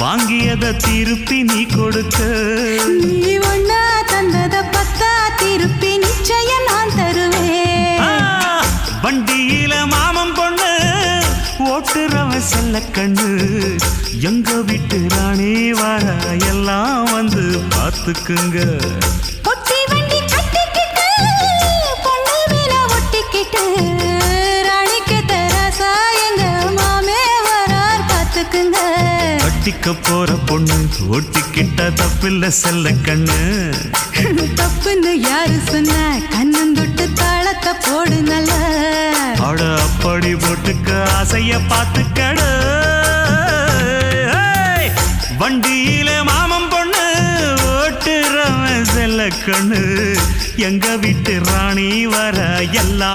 வாங்கியத திருப்பி நீ கொடுக்க. நீ ஒண்ணா தந்தத பத்தா திருப்பி நிச்சயம் நான் தருவேன். வண்டியில மாமன் பொண்ணு ஓட்டுறவன் செல்ல கண்ணு. எங்க வீட்டு ராணி வர எல்லாம் வந்து பார்த்துக்குங்க. பொட்டி வண்டி கட்டிக்கிட்டு பொண்ணு மேல ஒட்டிக்கிட்டு ராணிக்கு தராசா எங்க மாமே வரார் பார்த்துக்குங்க. கட்டிக்க போற பொண்ணு ஒட்டிக்கிட்ட தப்பில்ல செல்ல கண்ணு. தப்புன்னு யாரு சொன்ன கண்ணந்தொட்டு தாளத்தை போடு நல்ல. அட அப்படி போட்டுக்க ஆசைய பார்த்துக்கடு. வண்டியில மாமன் பொண்ணு ஓட்டுறவன் செல்ல கண்ணு. எங்க வீட்டு ராணி வர எல்லாம்